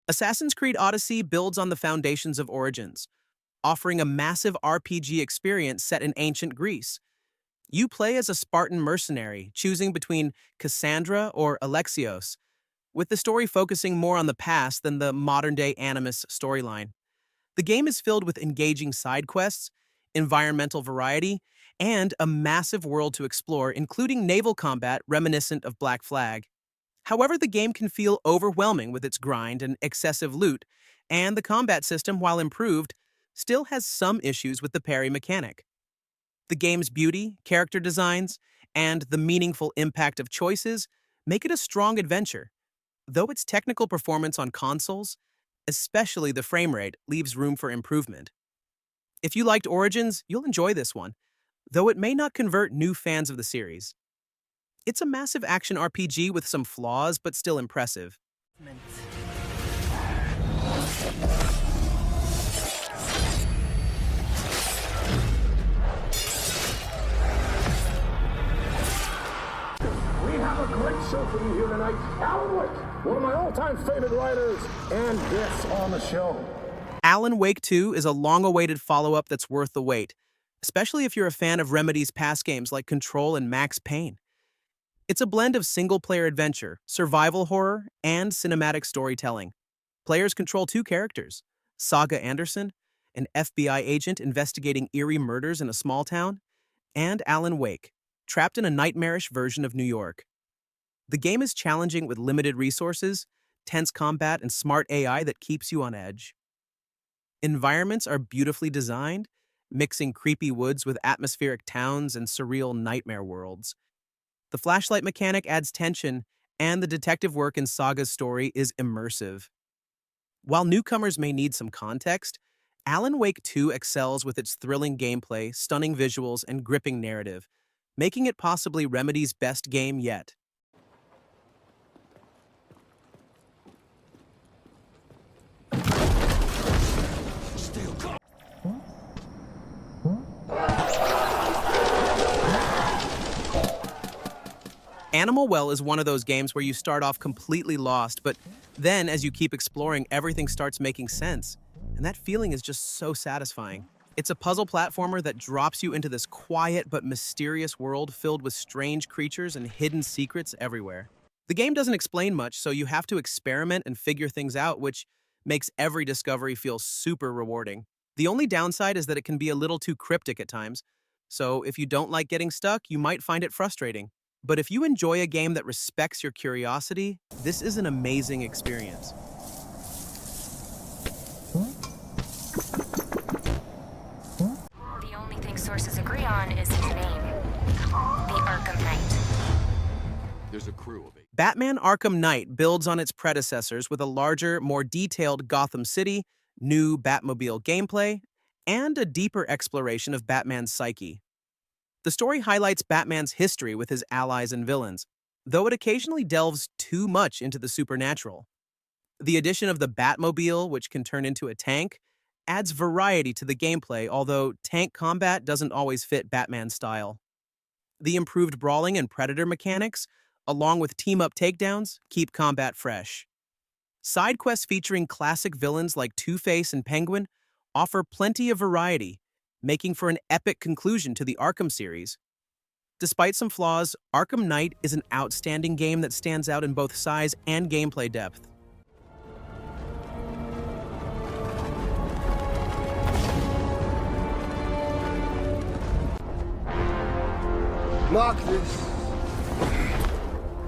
Assassin's Creed Odyssey builds on the foundations of Origins, offering a massive RPG experience set in ancient Greece. You play as a Spartan mercenary, choosing between Cassandra or Alexios, with the story focusing more on the past than the modern-day Animus storyline. The game is filled with engaging side quests, environmental variety, and a massive world to explore, including naval combat reminiscent of Black Flag. However, the game can feel overwhelming with its grind and excessive loot, and the combat system, while improved, still has some issues with the parry mechanic. The game's beauty, character designs, and the meaningful impact of choices make it a strong adventure, though its technical performance on consoles, especially the frame rate, leaves room for improvement. If you liked Origins, you'll enjoy this one, though it may not convert new fans of the series. It's a massive action RPG with some flaws, but still impressive. We have a great show for you here tonight. Alan Wake, one of my all-time favorite writers, and guests on the show. Alan Wake 2 is a long-awaited follow-up that's worth the wait, especially if you're a fan of Remedy's past games like Control and Max Payne. It's a blend of single-player adventure, survival horror, and cinematic storytelling. Players control two characters, Saga Anderson, an FBI agent investigating eerie murders in a small town, and Alan Wake, trapped in a nightmarish version of New York. The game is challenging with limited resources, tense combat, and smart AI that keeps you on edge. Environments are beautifully designed, mixing creepy woods with atmospheric towns and surreal nightmare worlds. The flashlight mechanic adds tension, and the detective work in Saga's story is immersive. While newcomers may need some context, Alan Wake 2 excels with its thrilling gameplay, stunning visuals, and gripping narrative, making it possibly Remedy's best game yet. Animal Well is one of those games where you start off completely lost, but then as you keep exploring, everything starts making sense. And that feeling is just so satisfying. It's a puzzle platformer that drops you into this quiet but mysterious world filled with strange creatures and hidden secrets everywhere. The game doesn't explain much, so you have to experiment and figure things out, which makes every discovery feel super rewarding. The only downside is that it can be a little too cryptic at times, so if you don't like getting stuck, you might find it frustrating. But if you enjoy a game that respects your curiosity, this is an amazing experience. The only thing sources agree on is his name, the Arkham Knight. There's a crew of 8. Batman Arkham Knight builds on its predecessors with a larger, more detailed Gotham City, new Batmobile gameplay, and a deeper exploration of Batman's psyche. The story highlights Batman's history with his allies and villains, though it occasionally delves too much into the supernatural. The addition of the Batmobile, which can turn into a tank, adds variety to the gameplay, although tank combat doesn't always fit Batman's style. The improved brawling and predator mechanics, along with team-up takedowns, keep combat fresh. Side quests featuring classic villains like Two-Face and Penguin offer plenty of variety, making for an epic conclusion to the Arkham series. Despite some flaws, Arkham Knight is an outstanding game that stands out in both size and gameplay depth. Mark this.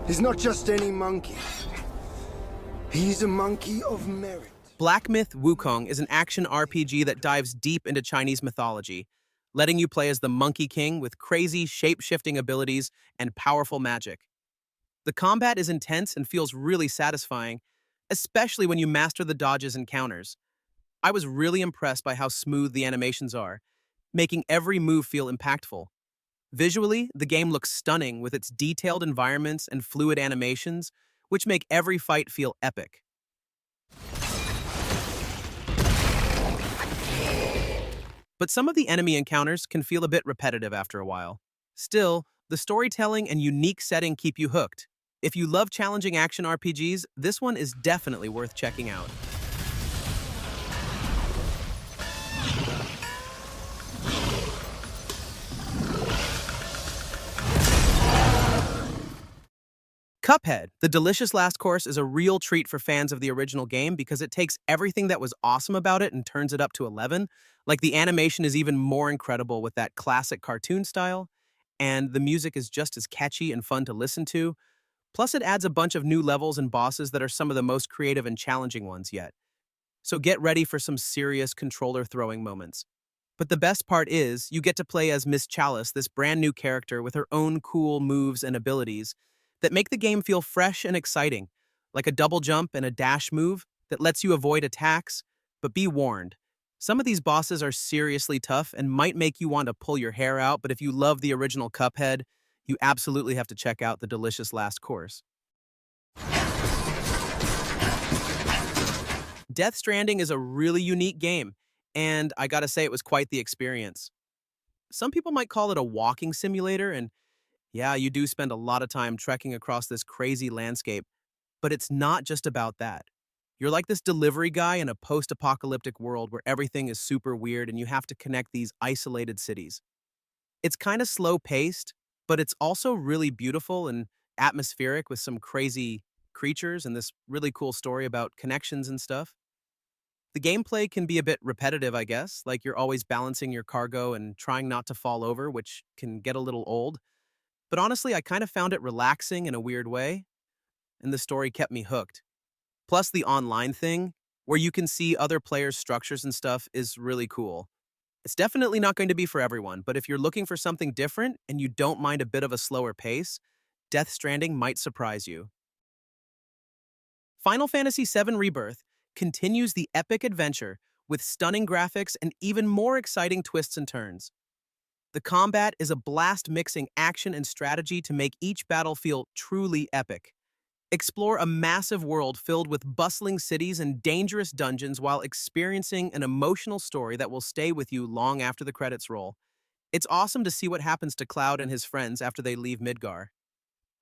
He's not just any monkey. He's a monkey of merit. Black Myth Wukong is an action RPG that dives deep into Chinese mythology, letting you play as the Monkey King with crazy, shape-shifting abilities and powerful magic. The combat is intense and feels really satisfying, especially when you master the dodges and counters. I was really impressed by how smooth the animations are, making every move feel impactful. Visually, the game looks stunning with its detailed environments and fluid animations, which make every fight feel epic. But some of the enemy encounters can feel a bit repetitive after a while. Still, the storytelling and unique setting keep you hooked. If you love challenging action RPGs, this one is definitely worth checking out. Cuphead, the delicious last course, is a real treat for fans of the original game because it takes everything that was awesome about it and turns it up to 11. Like, the animation is even more incredible with that classic cartoon style, and the music is just as catchy and fun to listen to. Plus, it adds a bunch of new levels and bosses that are some of the most creative and challenging ones yet. So get ready for some serious controller throwing moments. But the best part is, you get to play as Miss Chalice, this brand new character with her own cool moves and abilities that make the game feel fresh and exciting, like a double jump and a dash move that lets you avoid attacks. But be warned, some of these bosses are seriously tough and might make you want to pull your hair out, but if you love the original Cuphead, you absolutely have to check out the delicious last course. Death Stranding is a really unique game, and I gotta say it was quite the experience. Some people might call it a walking simulator, and yeah, you do spend a lot of time trekking across this crazy landscape, but it's not just about that. You're like this delivery guy in a post-apocalyptic world where everything is super weird and you have to connect these isolated cities. It's kind of slow-paced, but it's also really beautiful and atmospheric with some crazy creatures and this really cool story about connections and stuff. The gameplay can be a bit repetitive, I guess, like you're always balancing your cargo and trying not to fall over, which can get a little old. But honestly, I kind of found it relaxing in a weird way, and the story kept me hooked. Plus, the online thing, where you can see other players' structures and stuff, is really cool. It's definitely not going to be for everyone, but if you're looking for something different and you don't mind a bit of a slower pace, Death Stranding might surprise you. Final Fantasy VII Rebirth continues the epic adventure with stunning graphics and even more exciting twists and turns. The combat is a blast, mixing action and strategy to make each battle feel truly epic. Explore a massive world filled with bustling cities and dangerous dungeons while experiencing an emotional story that will stay with you long after the credits roll. It's awesome to see what happens to Cloud and his friends after they leave Midgar.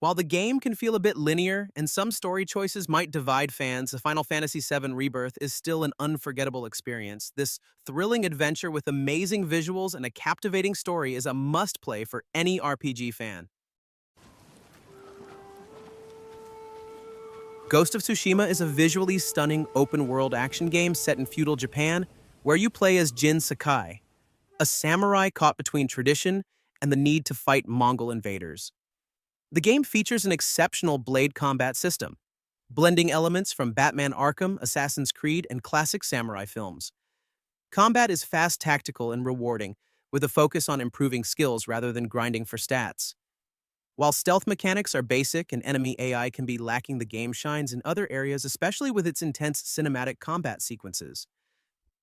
While the game can feel a bit linear and some story choices might divide fans, the Final Fantasy VII Rebirth is still an unforgettable experience. This thrilling adventure with amazing visuals and a captivating story is a must-play for any RPG fan. Ghost of Tsushima is a visually stunning open-world action game set in feudal Japan where you play as Jin Sakai, a samurai caught between tradition and the need to fight Mongol invaders. The game features an exceptional blade combat system, blending elements from Batman Arkham, Assassin's Creed, and classic samurai films. Combat is fast, tactical, and rewarding, with a focus on improving skills rather than grinding for stats. While stealth mechanics are basic and enemy AI can be lacking, the game shines in other areas, especially with its intense cinematic combat sequences.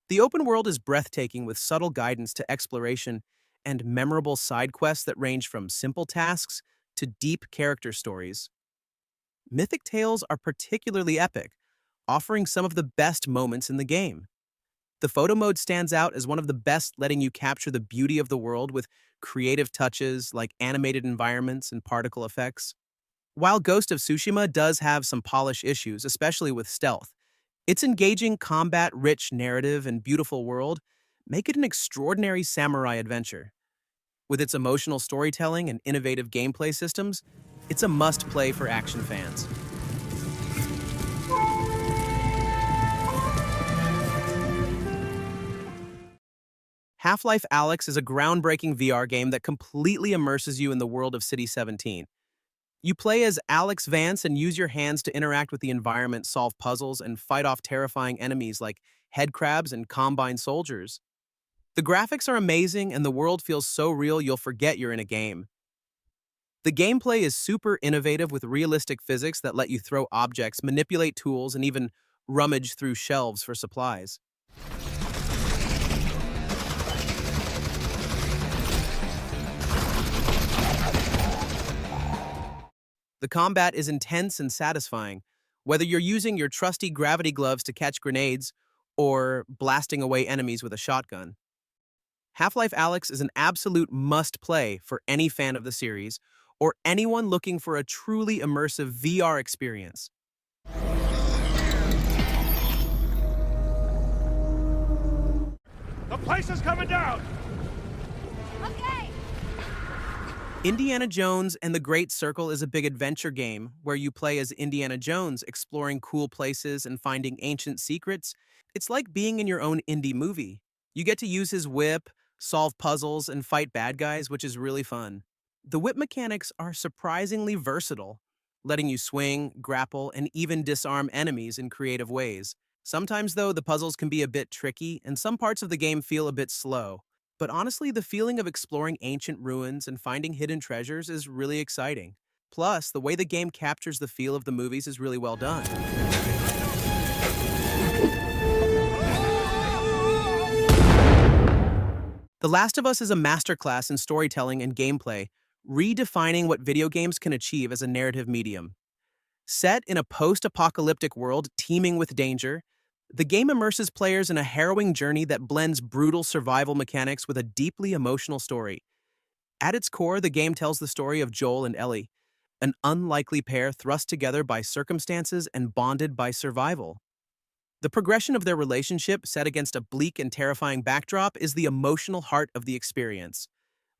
The open world is breathtaking with subtle guidance to exploration and memorable side quests that range from simple tasks to deep character stories. Mythic Tales are particularly epic, offering some of the best moments in the game. The photo mode stands out as one of the best, letting you capture the beauty of the world with creative touches like animated environments and particle effects. While Ghost of Tsushima does have some polish issues, especially with stealth, its engaging combat-rich narrative and beautiful world make it an extraordinary samurai adventure. With its emotional storytelling and innovative gameplay systems, it's a must-play for action fans. Half-Life Alyx is a groundbreaking VR game that completely immerses you in the world of City 17. You play as Alex Vance and use your hands to interact with the environment, solve puzzles, and fight off terrifying enemies like headcrabs and combine soldiers. The graphics are amazing and the world feels so real you'll forget you're in a game. The gameplay is super innovative with realistic physics that let you throw objects, manipulate tools, and even rummage through shelves for supplies. The combat is intense and satisfying, whether you're using your trusty gravity gloves to catch grenades or blasting away enemies with a shotgun. Half-Life Alyx is an absolute must-play for any fan of the series or anyone looking for a truly immersive VR experience. The place is coming down! Okay. Indiana Jones and the Great Circle is a big adventure game where you play as Indiana Jones, exploring cool places and finding ancient secrets. It's like being in your own indie movie. You get to use his whip, solve puzzles, and fight bad guys, which is really fun. The whip mechanics are surprisingly versatile, letting you swing, grapple, and even disarm enemies in creative ways. Sometimes, though, the puzzles can be a bit tricky, and some parts of the game feel a bit slow. But honestly, the feeling of exploring ancient ruins and finding hidden treasures is really exciting. Plus, the way the game captures the feel of the movies is really well done. The Last of Us is a masterclass in storytelling and gameplay, redefining what video games can achieve as a narrative medium. Set in a post-apocalyptic world teeming with danger, the game immerses players in a harrowing journey that blends brutal survival mechanics with a deeply emotional story. At its core, the game tells the story of Joel and Ellie, an unlikely pair thrust together by circumstances and bonded by survival. The progression of their relationship, set against a bleak and terrifying backdrop, is the emotional heart of the experience.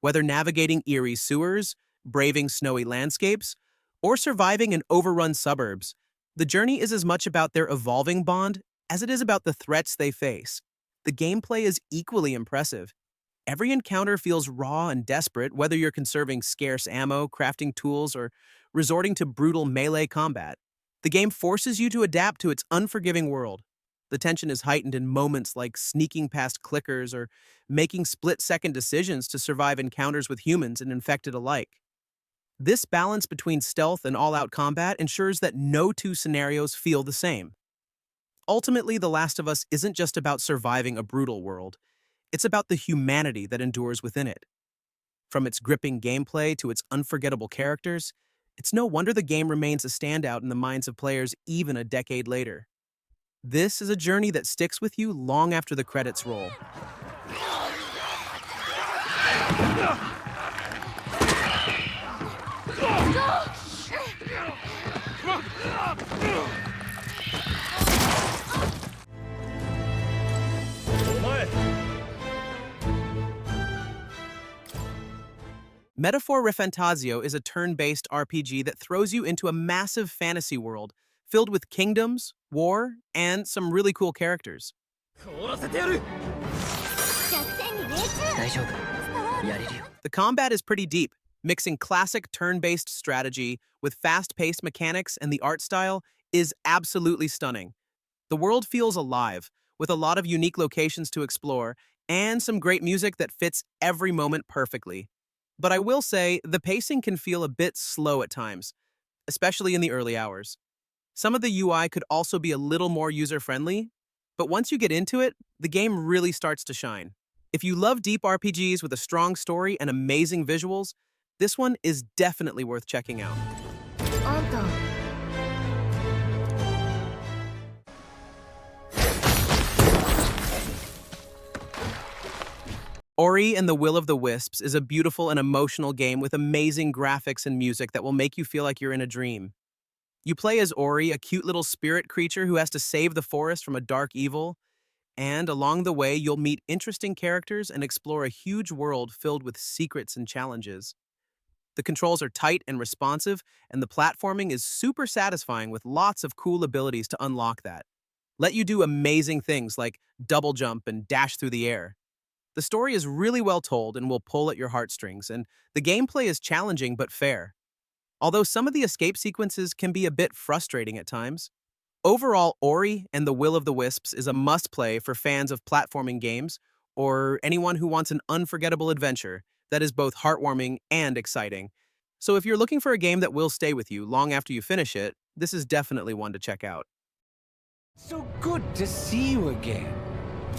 Whether navigating eerie sewers, braving snowy landscapes, or surviving in overrun suburbs, the journey is as much about their evolving bond as it is about the threats they face. The gameplay is equally impressive. Every encounter feels raw and desperate, whether you're conserving scarce ammo, crafting tools, or resorting to brutal melee combat. The game forces you to adapt to its unforgiving world. The tension is heightened in moments like sneaking past clickers or making split-second decisions to survive encounters with humans and infected alike. This balance between stealth and all-out combat ensures that no two scenarios feel the same. Ultimately, The Last of Us isn't just about surviving a brutal world. It's about the humanity that endures within it. From its gripping gameplay to its unforgettable characters, it's no wonder the game remains a standout in the minds of players even a decade later. This is a journey that sticks with you long after the credits roll. Metaphor Refantasio is a turn-based RPG that throws you into a massive fantasy world filled with kingdoms, war, and some really cool characters. The combat is pretty deep, mixing classic turn-based strategy with fast-paced mechanics, and the art style is absolutely stunning. The world feels alive, with a lot of unique locations to explore, and some great music that fits every moment perfectly. But I will say, the pacing can feel a bit slow at times, especially in the early hours. Some of the UI could also be a little more user-friendly, but once you get into it, the game really starts to shine. If you love deep RPGs with a strong story and amazing visuals, this one is definitely worth checking out. Ori and the Will of the Wisps is a beautiful and emotional game with amazing graphics and music that will make you feel like you're in a dream. You play as Ori, a cute little spirit creature who has to save the forest from a dark evil, and along the way you'll meet interesting characters and explore a huge world filled with secrets and challenges. The controls are tight and responsive, and the platforming is super satisfying with lots of cool abilities to unlock that. Let you do amazing things like double jump and dash through the air. The story is really well told and will pull at your heartstrings, and the gameplay is challenging but fair. Although some of the escape sequences can be a bit frustrating at times. Overall, Ori and the Will of the Wisps is a must-play for fans of platforming games or anyone who wants an unforgettable adventure that is both heartwarming and exciting. So if you're looking for a game that will stay with you long after you finish it, this is definitely one to check out. So good to see you again.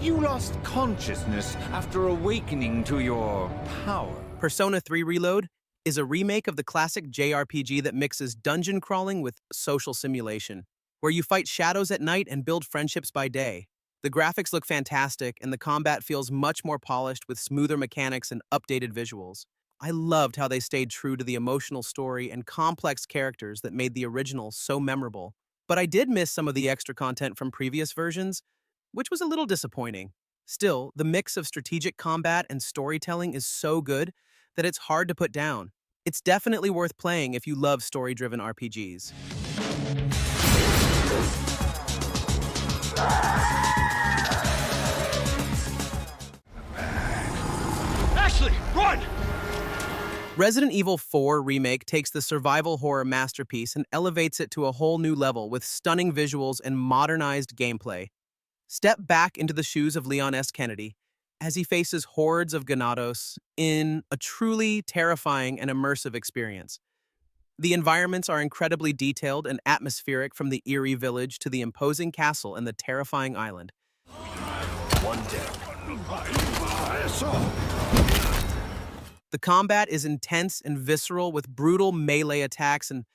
You lost consciousness after awakening to your power. Persona 3 Reload is a remake of the classic JRPG that mixes dungeon crawling with social simulation, where you fight shadows at night and build friendships by day. The graphics look fantastic, and the combat feels much more polished with smoother mechanics and updated visuals. I loved how they stayed true to the emotional story and complex characters that made the original so memorable. But I did miss some of the extra content from previous versions, which was a little disappointing. Still, the mix of strategic combat and storytelling is so good that it's hard to put down. It's definitely worth playing if you love story-driven RPGs. Ashley, run! Resident Evil 4 Remake takes the survival horror masterpiece and elevates it to a whole new level with stunning visuals and modernized gameplay. Step back into the shoes of Leon S. Kennedy as he faces hordes of Ganados in a truly terrifying and immersive experience. The environments are incredibly detailed and atmospheric, from the eerie village to the imposing castle and the terrifying island. The combat is intense and visceral, with brutal melee attacks and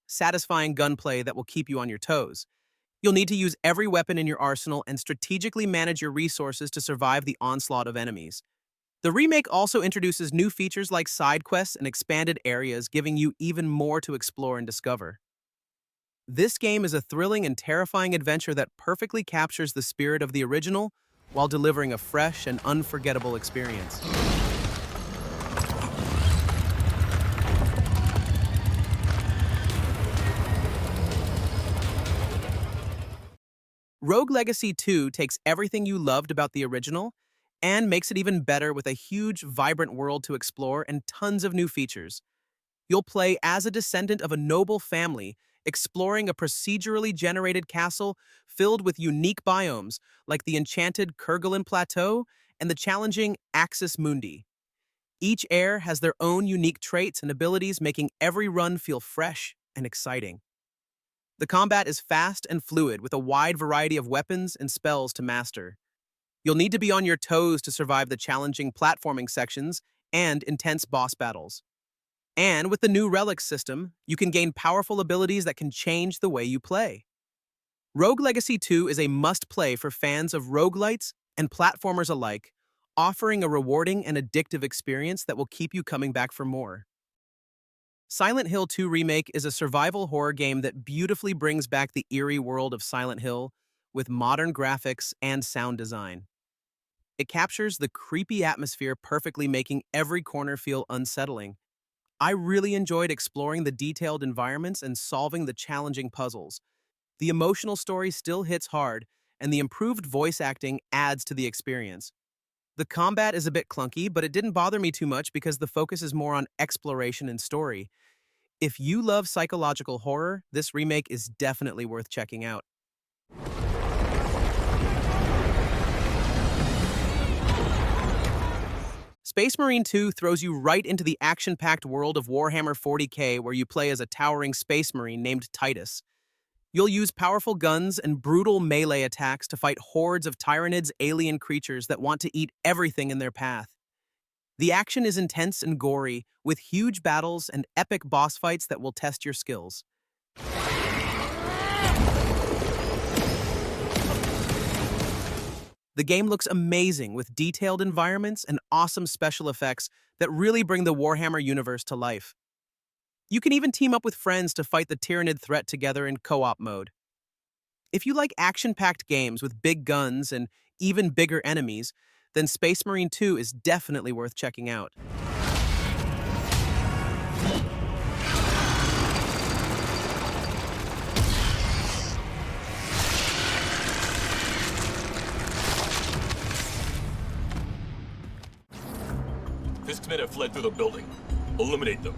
satisfying gunplay that will keep you on your toes. You'll need to use every weapon in your arsenal and strategically manage your resources to survive the onslaught of enemies. The remake also introduces new features like side quests and expanded areas, giving you even more to explore and discover. This game is a thrilling and terrifying adventure that perfectly captures the spirit of the original while delivering a fresh and unforgettable experience. Rogue Legacy 2 takes everything you loved about the original and makes it even better with a huge, vibrant world to explore and tons of new features. You'll play as a descendant of a noble family, exploring a procedurally generated castle filled with unique biomes like the enchanted Kerguelen Plateau and the challenging Axis Mundi. Each heir has their own unique traits and abilities, making every run feel fresh and exciting. The combat is fast and fluid, with a wide variety of weapons and spells to master. You'll need to be on your toes to survive the challenging platforming sections and intense boss battles. And with the new Relics system, you can gain powerful abilities that can change the way you play. Rogue Legacy 2 is a must-play for fans of roguelites and platformers alike, offering a rewarding and addictive experience that will keep you coming back for more. Silent Hill 2 Remake is a survival horror game that beautifully brings back the eerie world of Silent Hill with modern graphics and sound design. It captures the creepy atmosphere perfectly, making every corner feel unsettling. I really enjoyed exploring the detailed environments and solving the challenging puzzles. The emotional story still hits hard, and the improved voice acting adds to the experience. The combat is a bit clunky, but it didn't bother me too much because the focus is more on exploration and story. If you love psychological horror, this remake is definitely worth checking out. Space Marine 2 throws you right into the action-packed world of Warhammer 40k, where you play as a towering space marine named Titus. You'll use powerful guns and brutal melee attacks to fight hordes of Tyranids, alien creatures that want to eat everything in their path. The action is intense and gory, with huge battles and epic boss fights that will test your skills. The game looks amazing, with detailed environments and awesome special effects that really bring the Warhammer universe to life. You can even team up with friends to fight the Tyranid threat together in co-op mode. If you like action-packed games with big guns and even bigger enemies, then Space Marine 2 is definitely worth checking out. Fisk's men have fled through the building. Eliminate them.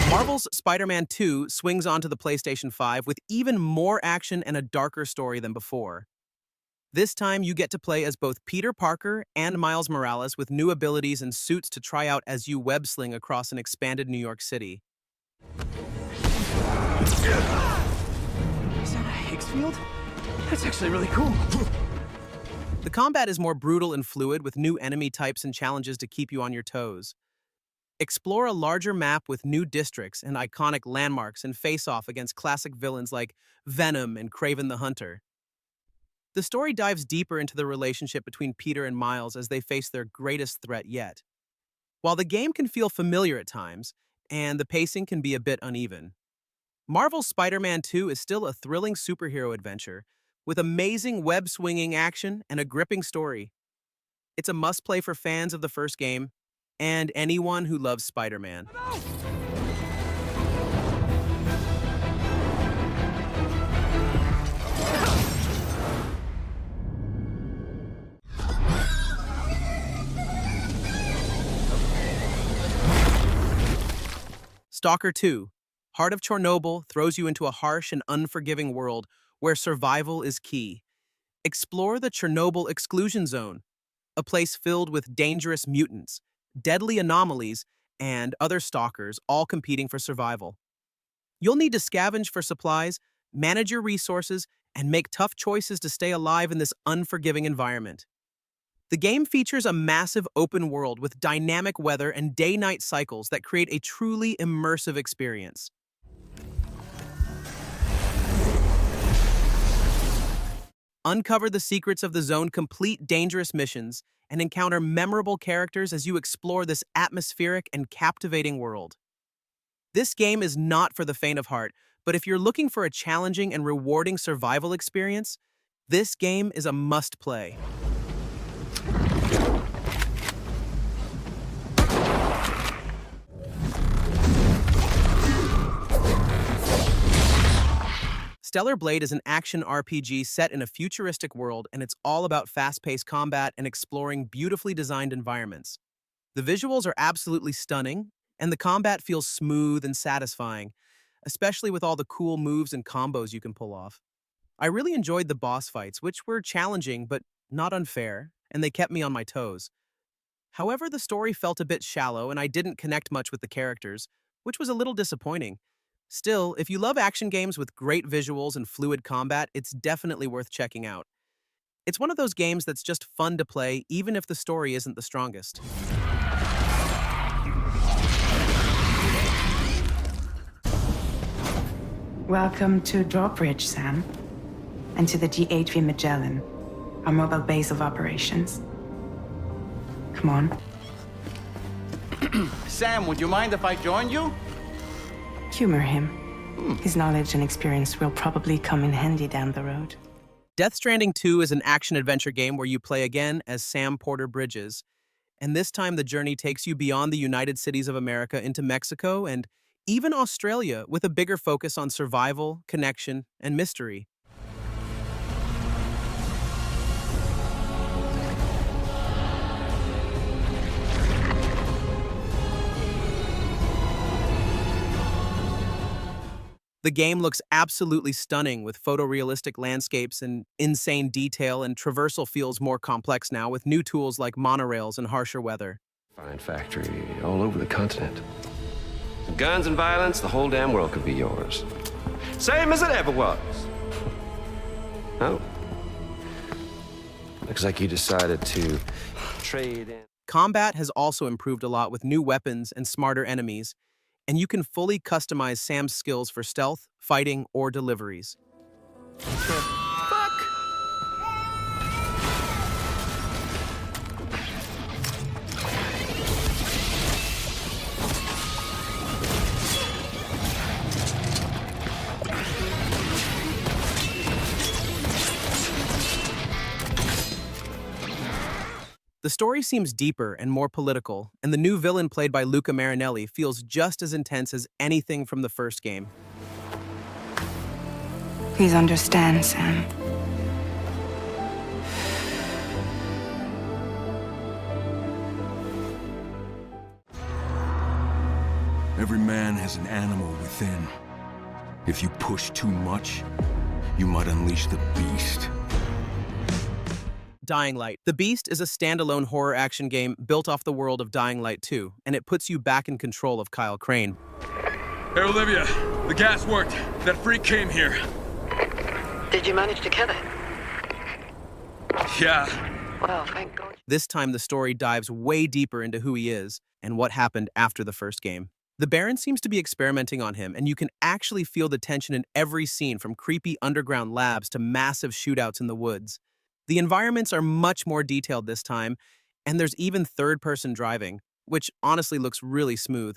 Marvel's Spider-Man 2 swings onto the PlayStation 5 with even more action and a darker story than before. This time, you get to play as both Peter Parker and Miles Morales, with new abilities and suits to try out as you web-sling across an expanded New York City. Is that a Higgs field? That's actually really cool. The combat is more brutal and fluid, with new enemy types and challenges to keep you on your toes. Explore a larger map with new districts and iconic landmarks, and face off against classic villains like Venom and Kraven the Hunter. The story dives deeper into the relationship between Peter and Miles as they face their greatest threat yet. While the game can feel familiar at times, and the pacing can be a bit uneven, Marvel's Spider-Man 2 is still a thrilling superhero adventure with amazing web-swinging action and a gripping story. It's a must-play for fans of the first game and anyone who loves Spider-Man. Stalker 2, Heart of Chernobyl throws you into a harsh and unforgiving world where survival is key. Explore the Chernobyl Exclusion Zone, a place filled with dangerous mutants, deadly anomalies, and other stalkers all competing for survival. You'll need to scavenge for supplies, manage your resources, and make tough choices to stay alive in this unforgiving environment. The game features a massive open world with dynamic weather and day-night cycles that create a truly immersive experience. Uncover the secrets of the zone, complete dangerous missions, and encounter memorable characters as you explore this atmospheric and captivating world. This game is not for the faint of heart, but if you're looking for a challenging and rewarding survival experience, this game is a must-play. Stellar Blade is an action RPG set in a futuristic world, and it's all about fast-paced combat and exploring beautifully designed environments. The visuals are absolutely stunning, and the combat feels smooth and satisfying, especially with all the cool moves and combos you can pull off. I really enjoyed the boss fights, which were challenging but not unfair, and they kept me on my toes. However, the story felt a bit shallow, and I didn't connect much with the characters, which was a little disappointing. Still, if you love action games with great visuals and fluid combat, it's definitely worth checking out. It's one of those games that's just fun to play, even if the story isn't the strongest. Welcome to Drawbridge, Sam, and to the GHV Magellan, our mobile base of operations. Come on. Sam, would you mind if I joined you? Humor him. His knowledge and experience will probably come in handy down the road. Death Stranding 2 is an action-adventure game where you play again as Sam Porter Bridges, and this time the journey takes you beyond the United Cities of America into Mexico and even Australia, with a bigger focus on survival, connection, and mystery. The game looks absolutely stunning with photorealistic landscapes and insane detail, and traversal feels more complex now with new tools like monorails and harsher weather. Fine factory all over the continent. Guns and violence, the whole damn world could be yours. Same as it ever was. Oh. Looks like you decided to trade in. Combat has also improved a lot with new weapons and smarter enemies, and you can fully customize Sam's skills for stealth, fighting, or deliveries. The story seems deeper and more political, and the new villain played by Luca Marinelli feels just as intense as anything from the first game. Please understand, Sam. Every man has an animal within. If you push too much, you might unleash the beast. Dying Light. The Beast is a standalone horror action game built off the world of Dying Light 2, and it puts you back in control of Kyle Crane. Hey, Olivia, the gas worked. That freak came here. Did you manage to kill it? Yeah. Well, thank God. This time the story dives way deeper into who he is and what happened after the first game. The Baron seems to be experimenting on him, and you can actually feel the tension in every scene, from creepy underground labs to massive shootouts in the woods. The environments are much more detailed this time, and there's even third-person driving, which honestly looks really smooth.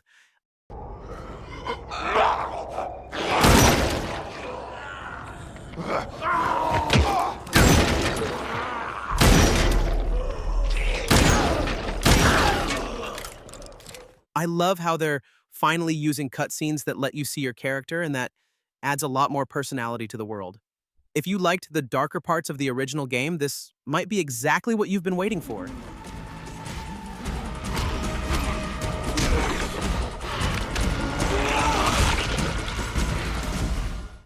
I love how they're finally using cutscenes that let you see your character, and that adds a lot more personality to the world. If you liked the darker parts of the original game, this might be exactly what you've been waiting for.